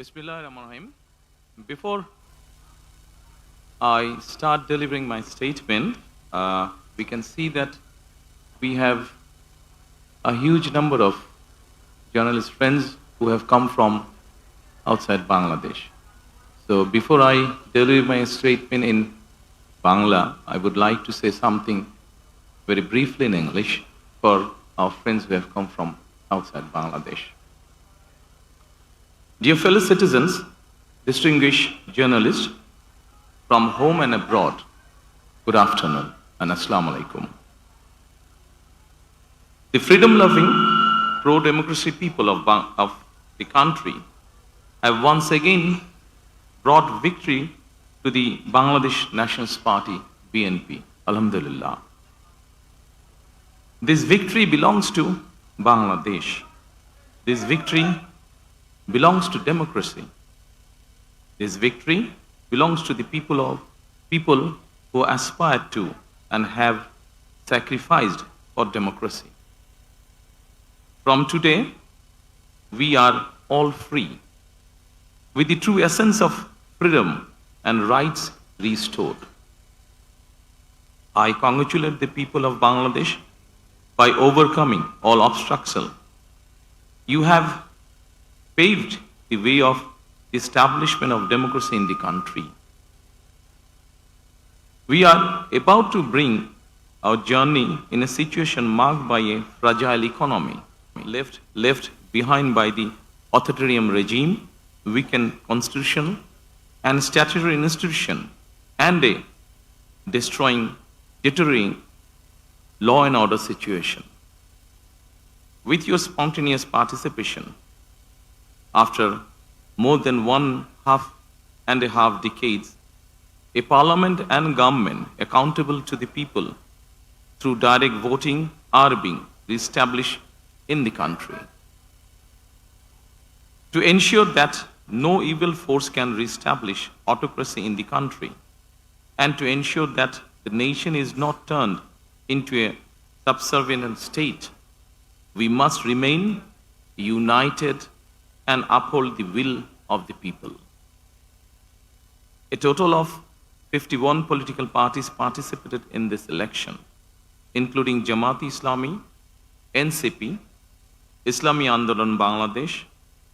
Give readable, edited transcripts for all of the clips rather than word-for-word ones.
Bismillahirrahmanirrahim. Before I start delivering my statement, we can see that we have a huge number of journalist friends who have come from outside Bangladesh. So before I deliver my statement in Bangla, I would like to say something very briefly in English for our friends who have come from outside Bangladesh. Dear fellow citizens, distinguished journalists from home and abroad, good afternoon and Assalamu alaikum. The freedom-loving, pro-democracy people of the country have once again brought victory to the Bangladesh Nationalist Party, BNP. Alhamdulillah. This victory belongs to Bangladesh. This victory belongs to democracy. This victory belongs to the people who aspire to and have sacrificed for democracy. From today, we are all free, with the true essence of freedom and rights restored. I congratulate the people of Bangladesh by overcoming all obstacles. You have paved the way of the establishment of democracy in the country. We are about to bring our journey in a situation marked by a fragile economy, left behind by the authoritarian regime, weakened constitution and statutory institution, and a deteriorating law and order situation. With your spontaneous participation, after more than 1.5 decades, a parliament and government accountable to the people through direct voting are being reestablished in the country. To ensure that no evil force can reestablish autocracy in the country, and to ensure that the nation is not turned into a subservient state, we must remain united and uphold the will of the people. A total of 51 political parties participated in this election, including Jamaat-e-Islami, NCP, Islami Andolan Bangladesh,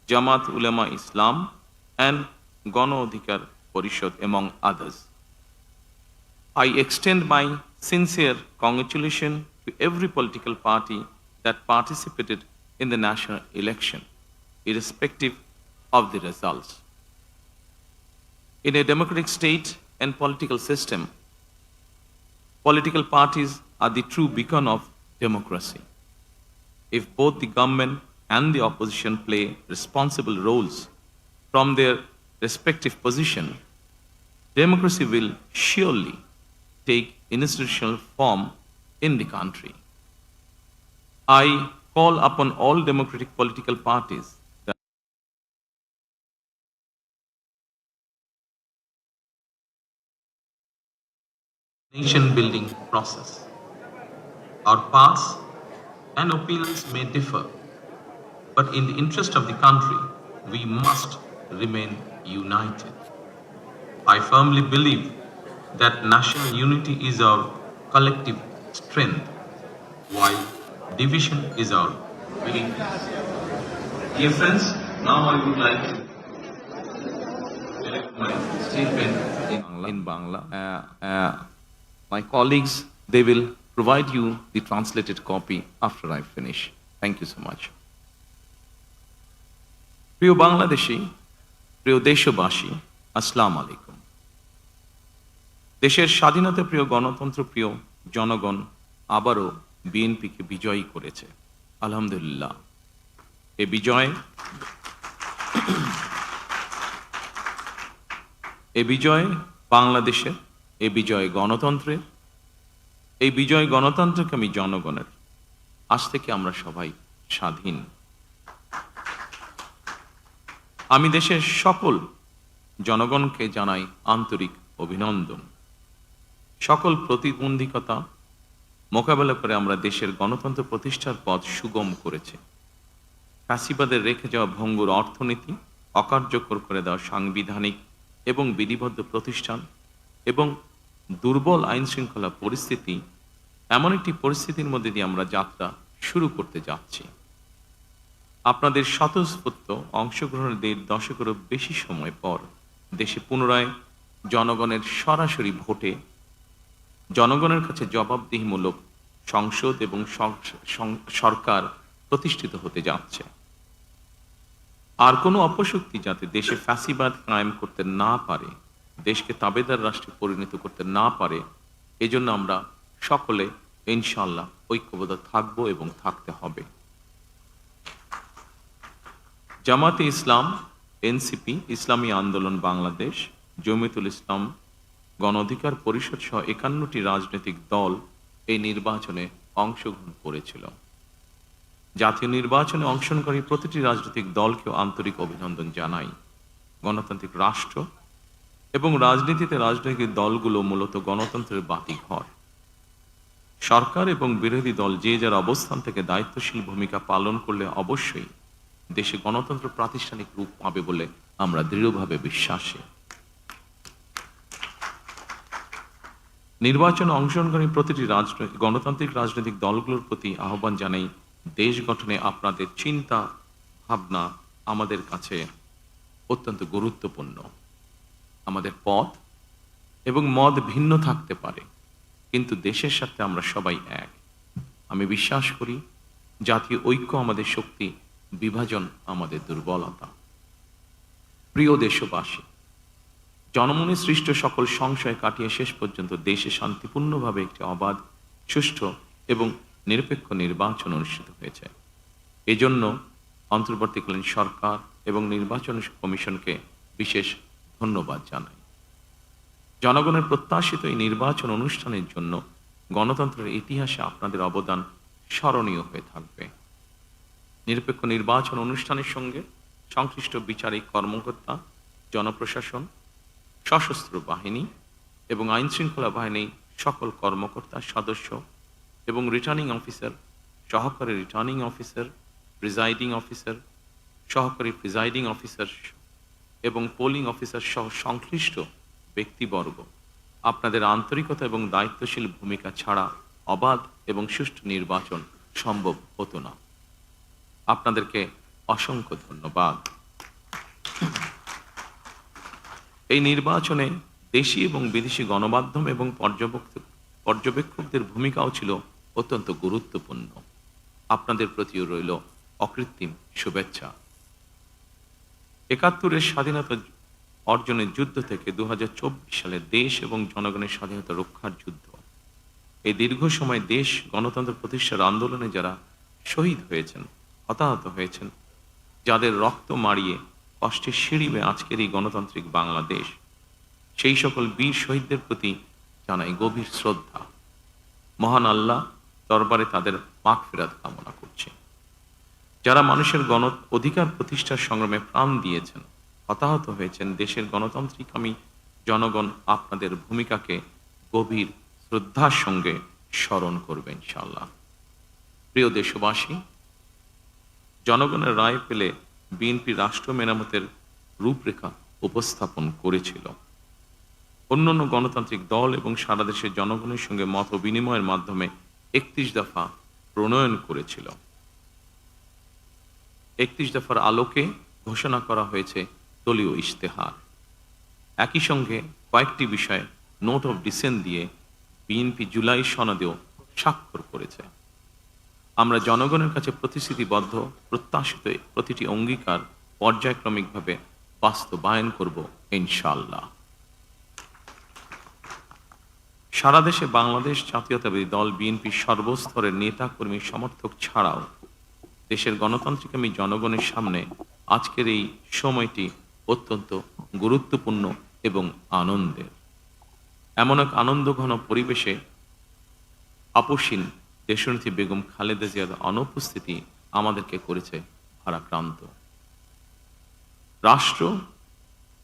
Jamaat Ulema Islam, and Gano Adhikar Porishad, among others. I extend my sincere congratulations to every political party that participated in the national election, irrespective of the results. In a democratic state and political system, political parties are the true beacon of democracy. If both the government and the opposition play responsible roles from their respective position, democracy will surely take institutional form in the country. I call upon all democratic political parties that nation-building process. Our paths and opinions may differ, but in the interest of the country, we must remain united. I firmly believe that national unity is our collective strength, while division is our weakness. Dear friends, now I would like to deliver my statement in Bangla. My colleagues, they will provide you the translated copy after I finish. Thank you so much. প্রিয় বাংলাদেশী, প্রিয় দেশবাসী, আসসালামু আলাইকুম। দেশের স্বাধীনতা প্রিয় গণতন্ত্র প্রিয় জনগণ আবারও বিএনপিকে বিজয়ী করেছে। আলহামদুলিল্লাহ। এ বিজয় বাংলাদেশের, এ বিজয় গণতন্ত্রের, এই বিজয় গণতন্ত্রকামী জনগণের। আজ থেকে আমরা সবাই স্বাধীন। আমি দেশের সকল জনগণকে জানাই আন্তরিক অভিনন্দন। সকল প্রতিবন্ধকতা মোকাবেলা করে আমরা দেশের গণতন্ত্র প্রতিষ্ঠার পথ সুগম করেছে। ফ্যাসিবাদের রেখে যাওয়া ভঙ্গুর অর্থনীতি, অকার্যকর করে দেওয়া সাংবিধানিক এবং বিধিবদ্ধ প্রতিষ্ঠান এবং দুর্বল আইন শৃঙ্খলা পরিস্থিতি, এমন একটি পরিস্থিতির মধ্যে দিয়ে আমরা যাত্রা শুরু করতে যাচ্ছি। আপনাদের স্বতঃস্ফূর্ত অংশগ্রহণের 1.5 দশকেরও বেশি সময় পর দেশে পুনরায় জনগণের সরাসরি ভোটে জনগণের কাছে জবাবদিহিমূলক সংসদ এবং সরকার প্রতিষ্ঠিত হতে যাচ্ছে। আর কোনো অপশক্তি যাতে দেশে ফ্যাসিবাদ কায়েম করতে না পারে, দেশকে তাবেদার রাষ্ট্রে পরিণত করতে না পারে, এজন্য আমরা সকলে ইনশাআল্লাহ ঐক্যবদ্ধ থাকব এবং থাকতে হবে। জামাতে ইসলাম, এনসিপি, ইসলামী আন্দোলন বাংলাদেশ, জমিয়তুল ইসলাম, গণ অধিকার পরিষদ সহ 51টি রাজনৈতিক দল এই নির্বাচনে অংশগ্রহণ করেছিল। জাতীয় নির্বাচনে অংশগ্রহণকারী প্রতিটি রাজনৈতিক দলকেও আন্তরিক অভিনন্দন জানাই। গণতান্ত্রিক রাষ্ট্র এবং রাজনীতিতে রাজনৈতিক দলগুলো মূলত গণতন্ত্রের বাতিঘর। সরকার এবং বিরোধী দল যে যার অবস্থান থেকে দায়িত্বশীল ভূমিকা পালন করলে অবশ্যই দেশে গণতন্ত্র প্রাতিষ্ঠানিক রূপ পাবে বলে আমরা দৃঢ়ভাবে বিশ্বাসী। নির্বাচনে অংশগ্রহণকারী প্রতিটি গণতান্ত্রিক রাজনৈতিক দলগুলোর প্রতি আহ্বান জানাই, দেশ গঠনে আপনাদের চিন্তা ভাবনা আমাদের কাছে অত্যন্ত গুরুত্বপূর্ণ। আমাদের পথ এবং মত ভিন্ন থাকতে পারে, কিন্তু দেশের সাথে আমরা সবাই এক। আমি বিশ্বাস করি জাতীয় ঐক্য আমাদের শক্তি, বিভাজন আমাদের দুর্বলতা। প্রিয় দেশবাসী, জনমনে সৃষ্ট সকল সংশয় কাটিয়ে শেষ পর্যন্ত দেশে শান্তিপূর্ণভাবে একটি অবাধ, সুষ্ঠু এবং নিরপেক্ষ নির্বাচন অনুষ্ঠিত হয়েছে। এজন্য অন্তর্বর্তীকালীন সরকার এবং নির্বাচন কমিশনকে বিশেষ ধন্যবাদ জানাই। জনগণের প্রত্যাশিত এই নির্বাচন অনুষ্ঠানের জন্য গণতন্ত্রের ইতিহাসে আপনাদের অবদান স্মরণীয় হয়ে থাকবে। নিরপেক্ষ নির্বাচন অনুষ্ঠানের সঙ্গে সংশ্লিষ্ট বিচারিক কর্মকর্তা, জনপ্রশাসন, সশস্ত্র বাহিনী এবং আইন শৃঙ্খলা বাহিনীর সকল কর্মকর্তা, সদস্য এবং রিটার্নিং অফিসার, সহকারী রিটার্নিং অফিসার, প্রিজাইডিং অফিসার, সহকারী প্রিজাইডিং অফিসার এবং পোলিং অফিসার সহ সংশ্লিষ্ট ব্যক্তিবর্গ, আপনাদের আন্তরিকতা এবং দায়িত্বশীল ভূমিকা ছাড়া অবাধ এবং সুষ্ঠু নির্বাচন সম্ভব হতো না। আপনাদেরকে অসংখ্য ধন্যবাদ। এই নির্বাচনে দেশি এবং বিদেশি গণমাধ্যম এবং পর্যবেক্ষকদের ভূমিকাও ছিল অত্যন্ত গুরুত্বপূর্ণ। আপনাদের প্রতিও রইল অকৃত্রিম শুভেচ্ছা। ৭১-এর স্বাধীনতা অর্জনের যুদ্ধ থেকে ২০২৪ সালে দেশ এবং জনগণের স্বাধীনতা রক্ষার যুদ্ধ, এই দীর্ঘ সময় দেশ গণতন্ত্র প্রতিষ্ঠার আন্দোলনে যারা শহীদ হয়েছেন, হতাহত হয়েছেন, যাদের রক্ত মাড়িয়ে কষ্টের সিঁড়ি বেয়ে আজকের এই গণতান্ত্রিক বাংলাদেশ, সেই সকল বীর শহীদদের প্রতি জানাই গভীর শ্রদ্ধা। মহান আল্লাহ দরবারে তাদের মাগফিরাত কামনা করছে। যারা মানুষের গণ অধিকার প্রতিষ্ঠার সংগ্রামে প্রাণ দিয়েছেন, হতাহত হয়েছেন, দেশের গণতান্ত্রিকামী জনগণ আপনাদের ভূমিকাকে গভীর শ্রদ্ধার সঙ্গে স্মরণ করবে ইনশাআল্লাহ। প্রিয় দেশবাসী, জনগণের রায় পেলে বিএনপি রাষ্ট্র মেরামতের রূপরেখা উপস্থাপন করেছিল। অন্যান্য গণতান্ত্রিক দল এবং সারা দেশের জনগণের সঙ্গে মত বিনিময়ের মাধ্যমে ৩১ দফা প্রণয়ন করেছিল। ৩১ দফার আলোকে ঘোষণা করা হয়েছে দলীয় ইশতেহার। একই সঙ্গে কয়েকটি বিষয়ে নোট অফ ডিসেন্ট দিয়ে বিএনপি জুলাই সনদেও স্বাক্ষর করেছে। আমরা জনগণের কাছে প্রতিশ্রুতিবদ্ধ, প্রত্যাশিত প্রতিটি অঙ্গীকার পর্যায়ক্রমিকভাবে বাস্তবায়ন করব ইনশাআল্লাহ। সারা দেশে বাংলাদেশ জাতীয়তাবাদী দল বিএনপির সর্বস্তরের নেতা কর্মী সমর্থক ছাড়াও দেশের গণতান্ত্রিকামী জনগণের সামনে আজকের এই সময়টি অত্যন্ত গুরুত্বপূর্ণ এবং আনন্দের। এমন এক আনন্দঘন পরিবেশে আপসীন দেশনেত্রী বেগম খালেদা জিয়ার অনুপস্থিতি আমাদেরকে করেছে ভারাক্রান্ত। রাষ্ট্র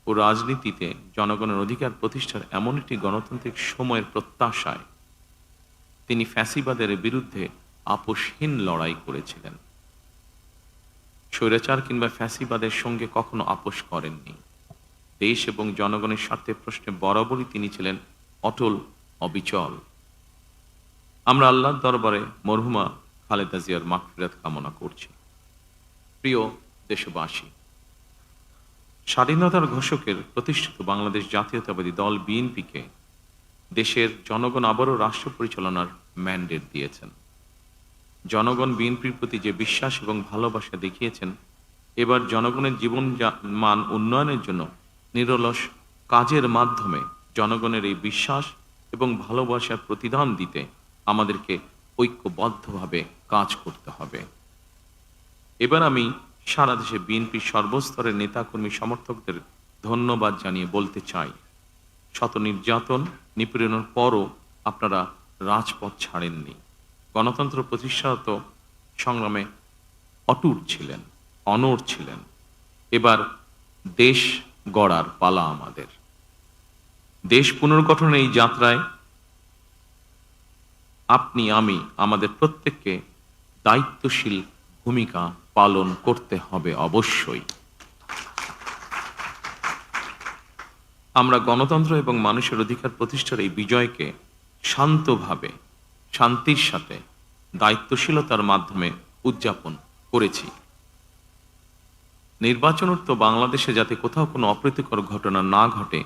ও রাজনীতিতে জনগণের অধিকার প্রতিষ্ঠার এমন একটি গণতান্ত্রিক সময়ের প্রত্যাশায় তিনি ফ্যাসিবাদের বিরুদ্ধে আপোষহীন লড়াই করেছিলেন। স্বৈরাচার কিংবা ফ্যাসিবাদের সঙ্গে কখনো আপোষ করেননি। দেশ এবং জনগণের স্বার্থে প্রশ্নে বরাবরই তিনি ছিলেন অটল, অবিচল। আমরা আল্লাহর দরবারে মরহুমা খালেদা জিয়ার মাগফিরাত কামনা করছি। প্রিয় দেশবাসী, স্বাধীনতার ঘোষকের প্রতিষ্ঠিত বাংলাদেশ জাতীয়তাবাদী দল বিএনপিকে দেশের জনগণ আবারও রাষ্ট্র পরিচালনার ম্যান্ডেট দিয়েছেন। জনগণ বিএনপির প্রতি যে বিশ্বাস এবং ভালোবাসা দেখিয়েছেন, এবার জনগণের জীবন মান উন্নয়নের জন্য নিরলস কাজের মাধ্যমে জনগণের এই বিশ্বাস এবং ভালোবাসার প্রতিদান দিতে আমাদেরকে ঐক্যবদ্ধভাবে কাজ করতে হবে। এবার আমি সারা দেশে বিএনপির সর্বস্তরের নেতাকর্মী সমর্থকদের ধন্যবাদ জানিয়ে বলতে চাই, শত নির্যাতন নিপীড়নের পরও আপনারা রাজপথ ছাড়েননি। গণতন্ত্র প্রতিষ্ঠাত সংগ্রামে অটুট ছিলেন, অনড় ছিলেন। এবার দেশ গড়ার পালা আমাদের। দেশ পুনর্গঠনের এই যাত্রায় আপনি, আমি, আমাদের প্রত্যেককে দায়িত্বশীল ভূমিকা পালন করতে হবে অবশ্যই। আমরা গণতন্ত্র এবং মানুষের অধিকার প্রতিষ্ঠার এই বিজয়কে শান্তভাবে, শান্তির সাথে, দায়িত্বশীলতার মাধ্যমে উদযাপন করেছি। নির্বাচনোত্তর বাংলাদেশে যাতে কোথাও কোনো অপ্রীতিকর ঘটনা না ঘটে,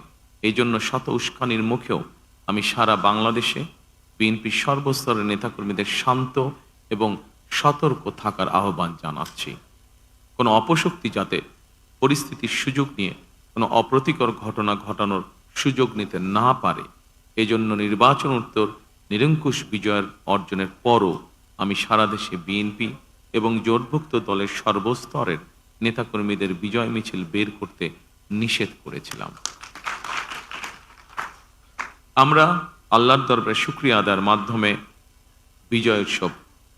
এই জন্য শত উস্কানির মুখেও আমি সারা বাংলাদেশে বিএনপির সর্বস্তরের নেতাকর্মীদের শান্ত এবং সতর্ক থাকার আহ্বান জানাচ্ছি। কোনো অপশক্তি যাতে পরিস্থিতির সুযোগ নিয়ে কোনো অপ্রীতিকর ঘটনা ঘটানোর সুযোগ নিতে না পারে, এজন্য নির্বাচনোত্তর নিরঙ্কুশ বিজয়ের অর্জনের পরও আমি সারা দেশে বিএনপি এবং জোটভুক্ত দলের সর্বস্তরের নেতাকর্মীদের বিজয় মিছিল বের করতে নিষেধ করেছিলাম। আমরা আল্লাহর দরবারে শুকরিয়া আদায়ের মাধ্যমে বিজয় উৎসব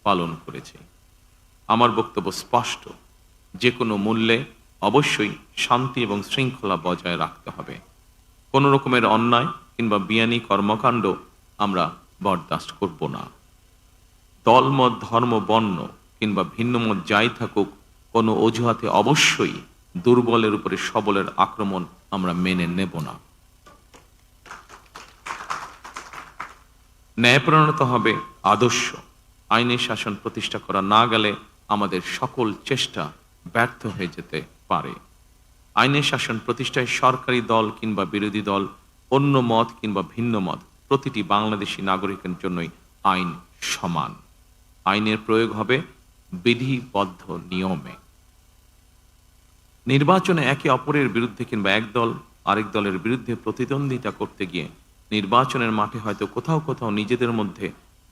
পালন করেছি। আমার বক্তব্য স্পষ্ট, যে কোনো মূল্যে অবশ্যই শান্তি এবং শৃঙ্খলা বজায় রাখতে হবে। কোনো রকমের অন্যায় কিংবা বিয়ানি কর্মকাণ্ড আমরা বরদাস্ত করব না। দলমত, ধর্ম, বর্ণ কিংবা ভিন্নমত যাই থাকুক, কোনো অজুহাতে অবশ্যই দুর্বলের উপরে সবলের আক্রমণ আমরা মেনে নেব না। ন্যায়পরায়ণতা হবে আদর্শ। আইনের শাসন প্রতিষ্ঠা করা না গেলে আমাদের সকল চেষ্টা ব্যর্থ হয়ে যেতে পারে। আইনের শাসন প্রতিষ্ঠায় সরকারি দল কিংবা বিরোধী দল, অন্য মত কিংবা ভিন্ন মত, প্রতিটি বাংলাদেশী নাগরিকের জন্যই আইন সমান। আইনের প্রয়োগ হবে বিধিবদ্ধ নিয়মে। নির্বাচনে একে অপরের বিরুদ্ধে কিংবা এক দল আরেক দলের বিরুদ্ধে প্রতিদ্বন্দ্বিতা করতে গিয়ে নির্বাচনের মাঠে হয়তো কোথাও কোথাও নিজেদের মধ্যে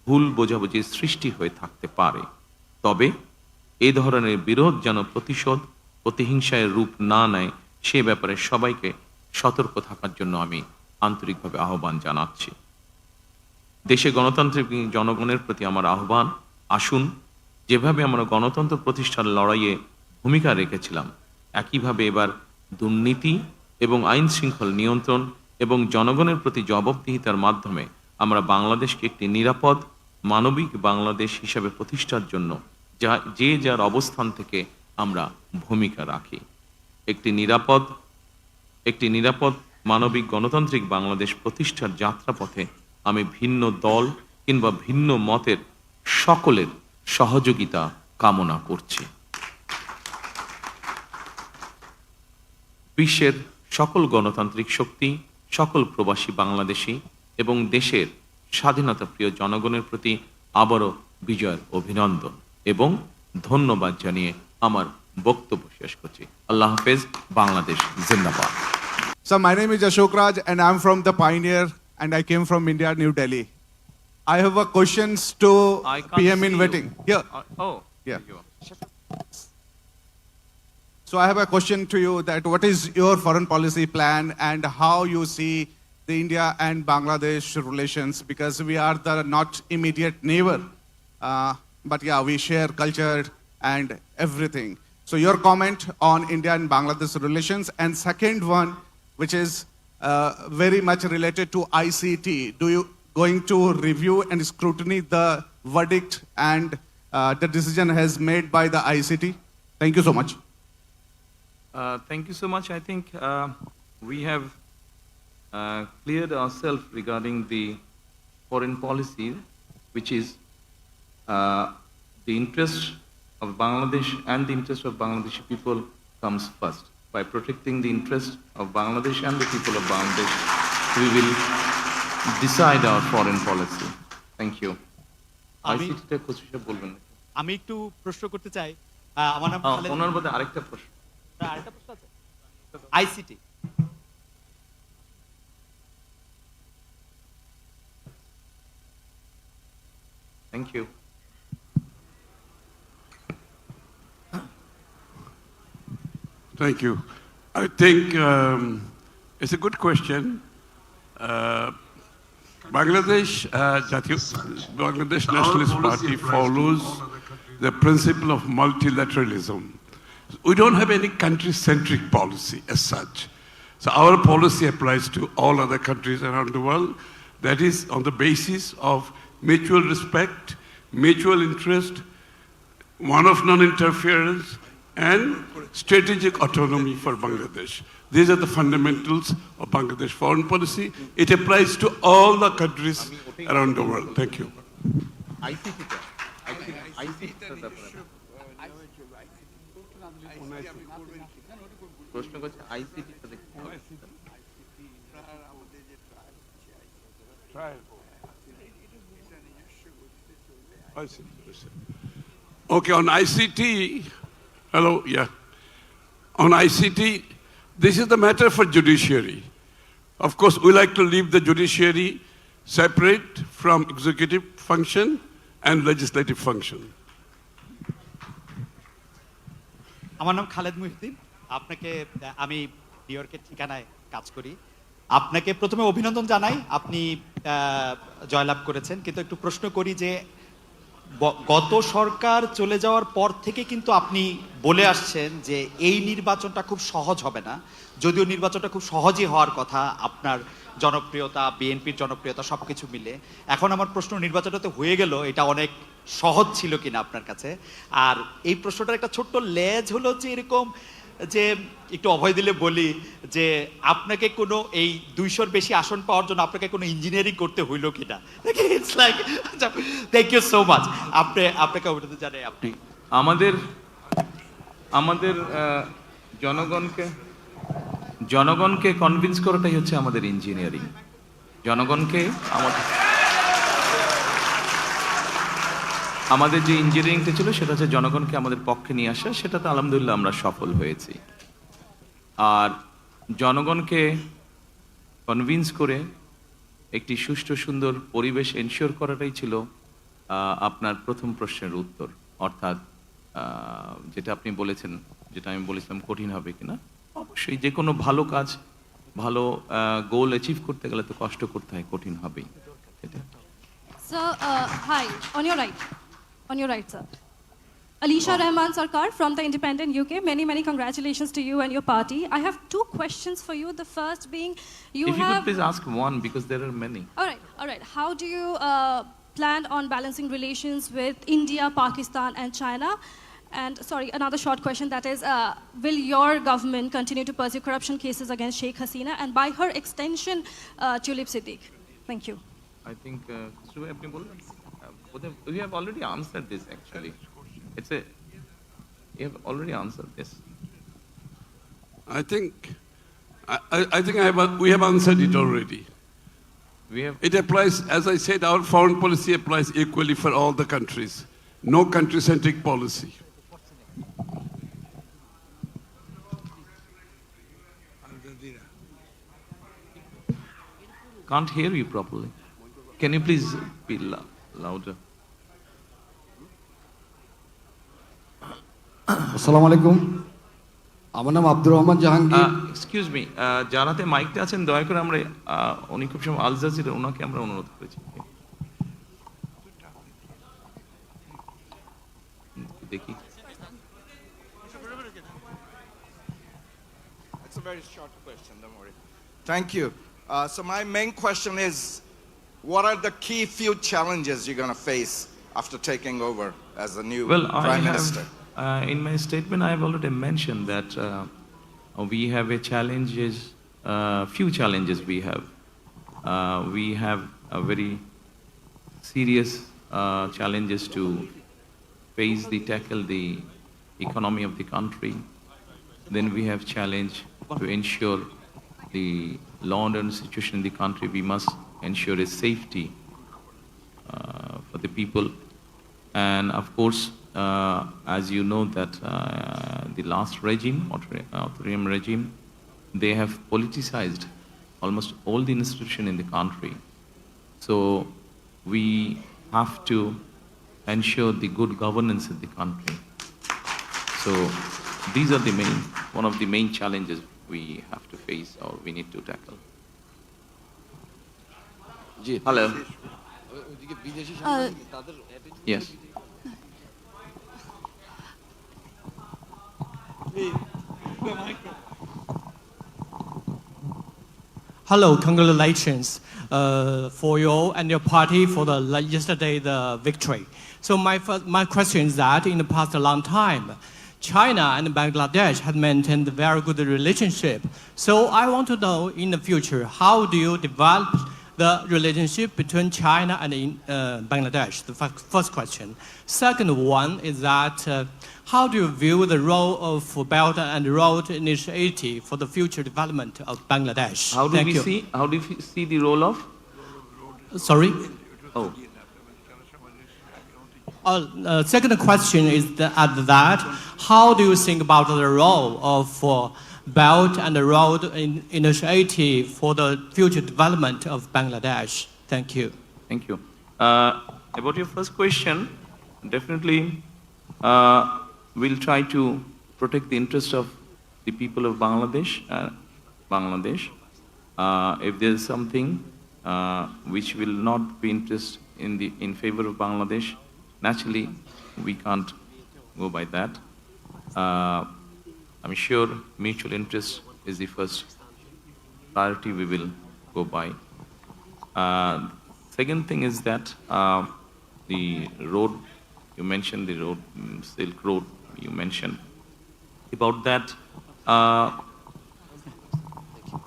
ভুল বোঝাবুঝির সৃষ্টি হয়ে থাকতে পারে। তবে এই ধরনের বিরোধ যেন প্রতিশোধ, প্রতিহিংসায় রূপ না নেয়, সে ব্যাপারে সবাইকে সতর্ক থাকার জন্য আমি আন্তরিকভাবে আহ্বান জানাচ্ছি। দেশে গণতান্ত্রিক জনগণের প্রতি আমার আহ্বান, আসুন যেভাবে আমরা গণতন্ত্র প্রতিষ্ঠার লড়াইয়ে ভূমিকা রেখেছিলাম, একইভাবে এবার দুর্নীতি এবং আইন শৃঙ্খলা নিয়ন্ত্রণ এবং জনগণের প্রতি জবাবদিহিতার মাধ্যমে আমরা বাংলাদেশকে একটি নিরাপদ, মানবিক বাংলাদেশ হিসেবে প্রতিষ্ঠার জন্য যে যার অবস্থান থেকে আমরা ভূমিকা রাখি। একটি নিরাপদ মানবিক গণতান্ত্রিক বাংলাদেশ প্রতিষ্ঠার যাত্রাপথে আমি ভিন্ন দল কিংবা ভিন্ন মতের সকলের সহযোগিতা কামনা করছি। বিশ্বের সকল গণতান্ত্রিক শক্তি, সকল প্রবাসী বাংলাদেশী এবং দেশের স্বাধীনতা প্রিয় জনগণের প্রতি আবারও বিজয়ের অভিনন্দন এবং ধন্যবাদ জানিয়ে আমার বক্তব্য শেষ করছি। আল্লাহ হাফেজ। বাংলাদেশ জিন্দাবাদ। So my name is Ashok Raj and I'm from the Pioneer and I came from India, New Delhi. I have a questions to PM in waiting. Here. Yeah. So I have a question to you that what is your foreign policy plan and how you see the India and Bangladesh relations, because we are the not immediate neighbor, but yeah, we share culture and everything. So your comment on India and Bangladesh relations, and second one, which is very much related to ICT. Do you going to review and scrutiny the verdict and the decision has made by the ICT? Thank you so much. Thank you so much. I think we have cleared ourselves regarding the foreign policy, which is the interest of Bangladesh and the interest of Bangladeshi people comes first. By protecting the interest of Bangladesh and the people of Bangladesh, we will decide our foreign policy. Thank you. ICT-টা খুশি সাহেব বলবেন। আমি একটু প্রশ্ন করতে চাই আমার নাম খালেদ। ওনার মধ্যে আরেকটা প্রশ্ন। আরেকটা প্রশ্ন আছে ICT. Thank you. Thank you. I think it's a good question. Bangladesh Nationalist Party follows the principle of multilateralism. We don't have any country-centric policy as such. So our policy applies to all other countries around the world. That is on the basis of mutual respect, mutual interest, one of non-interference, and strategic autonomy for Bangladesh. These are the fundamentals of Bangladesh foreign policy. It applies to all the countries around the world. Thank you. প্রশ্ন করছে আইসিটি-টা দেখতে হবে। Okay, on ICT, hello, yeah. On ICT, this is the matter for judiciary. Of course, we like to leave the judiciary separate from executive function and legislative function. আমার নাম খালেদ মুহিউদ্দিন। আপনাকে আমি new ইয়র্কের ঠিকানায় কাজ করি। আপনাকে প্রথমে অভিনন্দন জানাই, আপনি জয়লাভ করেছেন, কিন্তু একটু প্রশ্ন করি যে গত সরকার চলে যাওয়ার পর থেকে কিন্তু আপনি বলে আসছেন যে এই নির্বাচনটা খুব সহজ হবে না, যদিও নির্বাচনটা খুব সহজই হওয়ার কথা, আপনার জনপ্রিয়তা, বিএনপির জনপ্রিয়তা সবকিছু মিলে। এখন আমার প্রশ্ন, নির্বাচনটা হয়ে গেল, এটা অনেক সহজ ছিল কিনা আপনার কাছে? আর এই প্রশ্নটার একটা ছোট্ট লেজ হলো যে এরকম যে একটু অভয় দিলে বলি যে আপনাকে কোনো এই 200-র বেশি আসন পাওয়ার জন্য আপনাকে কোনো ইঞ্জিনিয়ারিং করতে হইল কিনা? It's like, thank you so much. আপনাকে অভিনন্দন জানাই। আপনি আমাদের জনগণকে কনভিন্স করাটাই হচ্ছে আমাদের ইঞ্জিনিয়ারিং। জনগণকে আমাদের যে ইঞ্জিনিয়ারিংটা ছিল সেটা হচ্ছে জনগণকে আমাদের পক্ষে নিয়ে আসা, সেটাতে আলহামদুলিল্লাহ আমরা সফল হয়েছি। আর জনগণকে কনভিন্স করে একটি সুষ্ঠু সুন্দর পরিবেশ এনশিওর করাটাই ছিল আপনার প্রথম প্রশ্নের উত্তর। অর্থাৎ যেটা আপনি বলেছেন, যেটা আমি বলেছিলাম কঠিন হবে কিনা, অবশ্যই যে কোনো ভালো কাজ, ভালো গোল অ্যাচিভ করতে গেলে তো কষ্ট করতে হয়, কঠিন হবেই। Sir, hi, on your right, sir. Alisha Rahman Sarkar from the Independent UK. Many congratulations to you and your party. I have two questions for you. The first being, If you could please ask one, because there are many. All right. How do you plan on balancing relations with India, Pakistan, and China? And sorry, another short question, that is, will your government continue to pursue corruption cases against Sheikh Hasina and by her extension, Tulip Siddiq? Thank you. I think we have already answered this actually. You have already answered this. I think we have answered it already. It applies, as I said, our foreign policy applies equally for all the countries. No country-centric policy. Can't hear you properly. Can you please be louder? আসসালামু আলাইকুম, আমার নাম Abdur Rahman Jahangir. Excuse me, যারাতে মাইকটা আছেন দয়া করে আমরা উনি খুব সময় আল জাজিরা, ওনাকে আমরা অনুরোধ করেছি দেখি। It's a very short question, don't worry. Thank you. So my main question is, what are the key few challenges you're going to face after taking over as the new Prime Minister? In my statement, I have already mentioned that we have few challenges we have. We have a very serious challenges to tackle the economy of the country. Then we have challenge to ensure the law and order situation in the country. We must ensure its safety for the people. And of course, as you know that the last regime, authoritarian regime, they have politicized almost all the institution in the country. So we have to ensure the good governance in the country. So these are one of the main challenges we have to face or we need to tackle. Hello. Yes. Hello, congratulations for you and your party for yesterday the victory. So my question is that in the past a long time, China and Bangladesh had maintained a very good relationship. So I want to know in the future, how do you develop the relationship between China and Bangladesh? The first question. Second one is that how do you view the role of Belt and Road Initiative for the future development of Bangladesh? How do Thank we you. see the role of? Sorry? Oh. Second question is that how do you think about the role of Belt and Road Initiative for the future development of Bangladesh? Thank you. Thank you. About your first question, definitely we'll try to protect the interest of the people of Bangladesh. If there is something which will not be in favor of Bangladesh, naturally we can't go by that. I'm sure mutual interest is the first priority we will go by. Second thing is that the road, you mentioned the road, Silk Road, you mentioned. About that,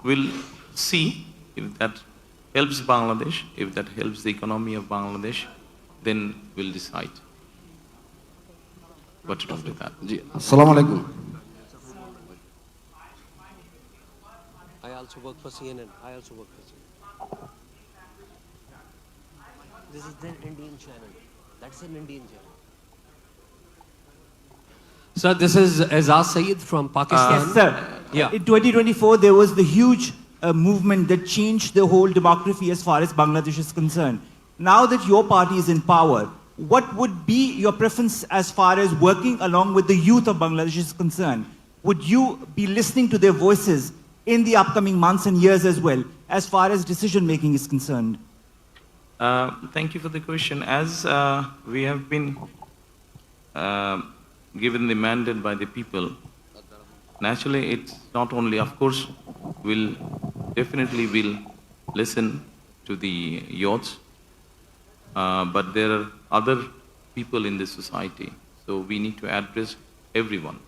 we'll see if that helps Bangladesh, if that helps the economy of Bangladesh, then we'll decide what to do with that. আসসালামু আলাইকুম I also work for CNN. This is their Indian channel. That's an Indian channel. Sir, this is Azaz Saeed from Pakistan. Yes, sir. Yeah. In 2024, there was the huge movement that changed the whole demography as far as Bangladesh is concerned. Now that your party is in power, what would be your preference as far as working along with the youth of Bangladesh is concerned? Would you be listening to their voices in the upcoming months and years as well, as far as decision making is concerned? Thank you for the question. As we have been given the mandate by the people, naturally it's not only, of course, we'll definitely listen to the youths, but there are other people in this society, so we need to address everyone.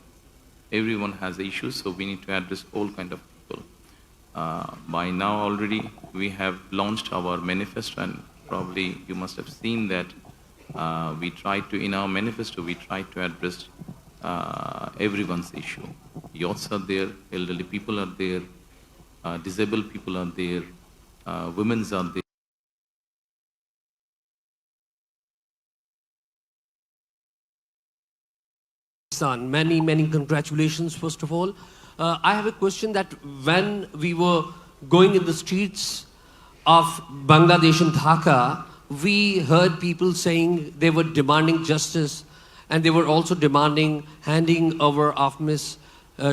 Everyone has issues, so we need to address all kind of people. By now already we have launched our manifesto, and probably you must have seen that in our manifesto we try to address everyone's issue. Youths are there, elderly people are there, disabled people are there, women are there. Many congratulations, first of all. I have a question that when we were going in the streets of Bangladesh and Dhaka, we heard people saying they were demanding justice, and they were also demanding handing over of Miss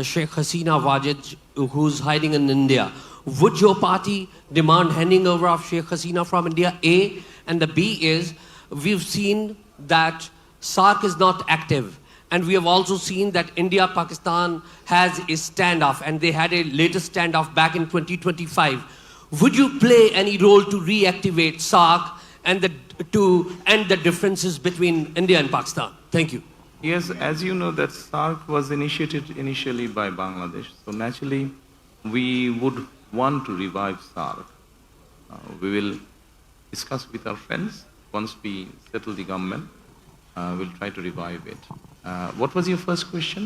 Sheikh Hasina Wajid, who's hiding in India. Would your party demand handing over of Sheikh Hasina from India, A? And the B is, we've seen that SARC is not active. And we have also seen that India-Pakistan has a standoff, and they had a latest standoff back in 2025. Would you play any role to reactivate SARC and to end the differences between India and Pakistan? Thank you. Yes, as you know, that SARC was initiated initially by Bangladesh. So naturally, we would want to revive SARC. We will discuss with our friends once we settle the government. We'll try to revive it. What was your first question?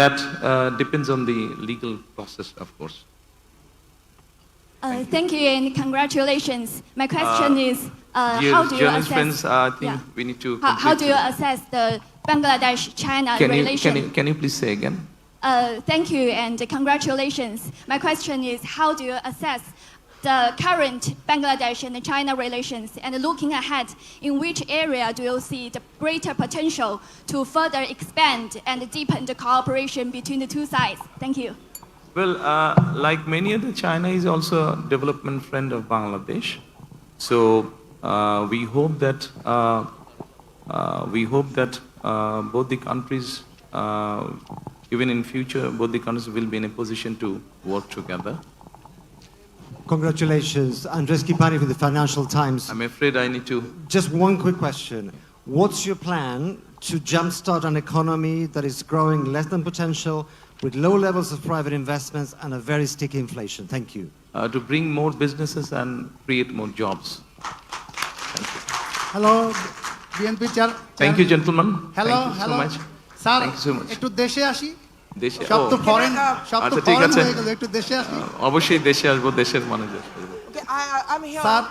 That depends on the legal process, of course. Thank you and congratulations. My question is, Dear how do you journalist assess? friends, I think we need to. How do you complete- assess the Bangladesh-China relation? Can you please say again? Thank you and congratulations. My question is, how do you assess the current Bangladesh and China relations, and looking ahead, in which area do you see the greater potential to further expand and deepen the cooperation between the two sides? Thank you. Well, like many other, China is also a development friend of Bangladesh. So we hope that both the countries, even in future, both the countries will be in a position to work together. Congratulations. Andres Kipani from the Financial Times. I'm afraid I need to. Just one quick question. What's your plan to jumpstart an economy that is growing less than potential with low levels of private investments and a very sticky inflation? Thank you. To bring more businesses and create more jobs. Hello BNP chair Thank you, gentlemen. Hello Thank you hello so much. Sir Thank you so much. একটু দেশে আসি দেশে সব তো ও, foreign সব তো আচ্ছা, ঠিক ফরেন আছে। হয়ে গেল একটু দেশে আসি অবশ্যই দেশে আসবো, দেশের মানুষ আসবো। Okay, I'm here. Sir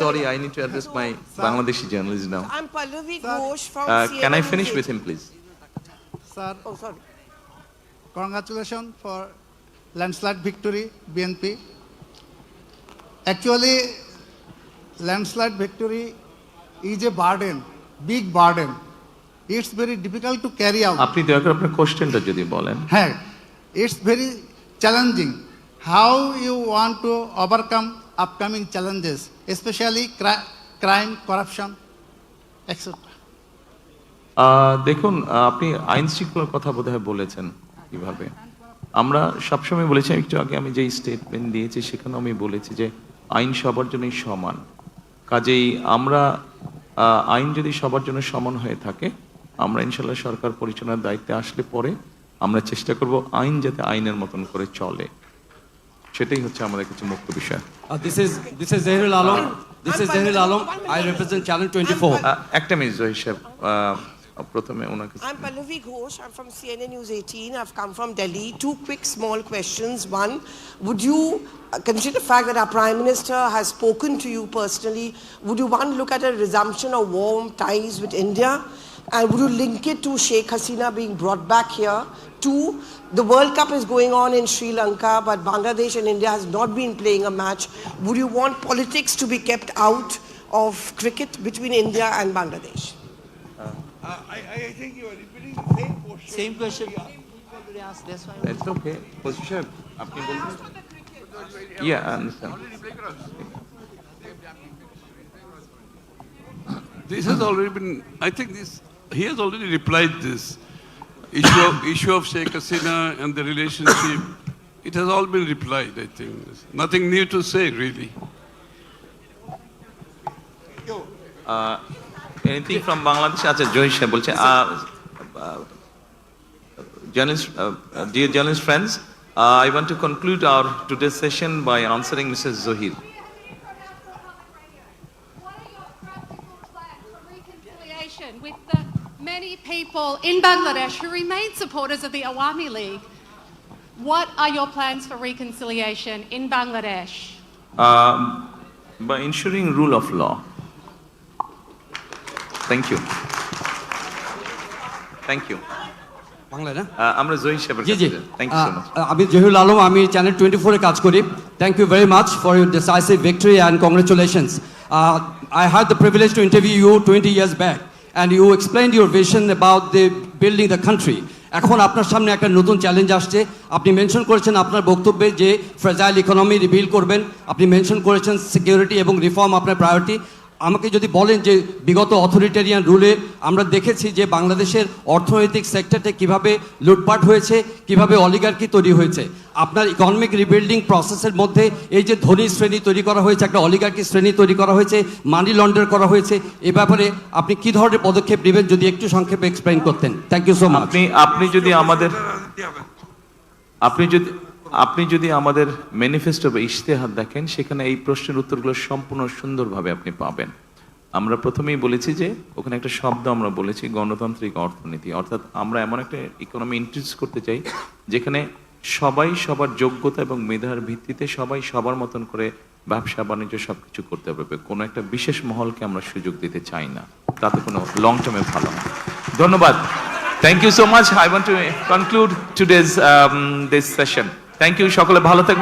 Sorry, I need to address my Bangladeshi journalist now. I'm Pallavi Ghosh from Can I CNN finish News with him, please? Sir Oh, sorry. congratulations for landslide victory BNP. Actually, landslide victory is a burden, big burden. It's very difficult to carry out. আপনি দয়া করে আপনার কোশ্চেনটা যদি বলেন। হ্যাঁ, it's very challenging. How you want to overcome upcoming challenges, especially crime, corruption, etc. দেখুন, আপনি আইন শৃঙ্খলার কথা বোধহয় বলেছেন কিভাবে। আমরা সবসময় বলেছি, একটু আগে আমি যে স্টেটমেন্ট দিয়েছি সেখানে আমি বলেছি যে আইন সবার জন্যই সমান। কাজেই আমরা আইন যদি সবার জন্য সমান হয়ে থাকে, আমরা ইনশাল্লাহ সরকার পরিচালনার দায়িত্বে আসলে পরে আমরা চেষ্টা করব আইন যাতে আইনের মতন করে চলে, সেটাই হচ্ছে আমাদের কাছে মুখ্য বিষয়। This is Zahirul Alam. This is Zahirul Alam. I represent Channel 24. একটা মিনিট জহির সাহেব, প্রথমে ওনাকে। I'm Pallavi Ghosh. I'm from CNN News 18. I've come from Delhi. Two quick small questions. One, would you consider the fact that our Prime Minister has spoken to you personally? Would you, one, look at a resumption of warm ties with India? And would you link it to Sheikh Hasina being brought back here? Two, the World Cup is going on in Sri Lanka, but Bangladesh and India has not been playing a match. Would you want politics to be kept out of cricket between India and Bangladesh? I think you are repeating the same question. Same question. It's okay. Wazir Sahib, আপনি বলবেন? Yeah, I understand. This has already been, I think he has already replied this. Issue of Sheikh Hasina and the relationship, it has all been replied, I think. There's nothing new to say, really. Anything from Bangladesh? আচ্ছা, জহির সাহেব বলছে, dear journalist friends, I want to conclude our today's session by answering Mrs. Zohir. With the many people in Bangladesh who remain supporters of the Awami League, what are your plans for reconciliation in Bangladesh? By ensuring rule of law. Thank you. Thank you. Bangla না? আমরা জহির সাহেবের জি জি, কাছে যাই। Thank you so much. আমি জহিরুল আলম, আমি channel 24 এ কাজ করি। Thank you very much for your decisive victory and congratulations. I had the privilege to interview you 20 years back and you explained your vision about the building the country. এখন আপনার সামনে একটা নতুন challenge আসছে। আপনি mention করেছেন আপনার বক্তব্যে যে ফ্রেজাইল ইকোনমি রিবিল্ড করবেন। আপনি মেনশন করেছেন সিকিউরিটি এবং রিফর্ম আপনার প্রায়োরিটি। আমাকে যদি বলেন যে বিগত অথরিটেরিয়ান রুলে আমরা দেখেছি যে বাংলাদেশের অর্থনৈতিক সেক্টরটা কিভাবে লুটপাট হয়েছে, কিভাবে অলিগার্কি তৈরি হয়েছে। আপনার ইকোনমিক রিবিল্ডিং প্রসেসের মধ্যে এই যে ধনী শ্রেণী তৈরি করা হয়েছে, একটা অলিগার্কি শ্রেণী তৈরি করা হয়েছে, মানি লন্ডার করা হয়েছে, এ ব্যাপারে আপনি কি ধরনের পদক্ষেপ নেবেন যদি একটু সংক্ষেপে এক্সপ্লেইন করতেন। Thank you so much. আপনি যদি আমাদের ম্যানিফেস্টো বা ইশতেহার দেখেন, সেখানে এই প্রশ্নের উত্তরগুলো সম্পূর্ণ সুন্দরভাবে আপনি পাবেন। আমরা প্রথমেই বলেছি যে ওখানে একটা শব্দ আমরা বলেছি গণতান্ত্রিক অর্থনীতি, অর্থাৎ আমরা এমন একটা ইকোনমি ইন্ট্রোডিউস করতে চাই যেখানে সবাই সবার যোগ্যতা এবং মেধার ভিত্তিতে সবাই সবার মতন করে ব্যবসা বাণিজ্য সবকিছু করতে পারবে। কোনো একটা বিশেষ মহলকে আমরা সুযোগ দিতে চাই না, তাতে কোনো লং টার্মে ভালো না। ধন্যবাদ। Thank you so much. I want to conclude today's this session. Thank you. সকলে ভালো থাকবেন।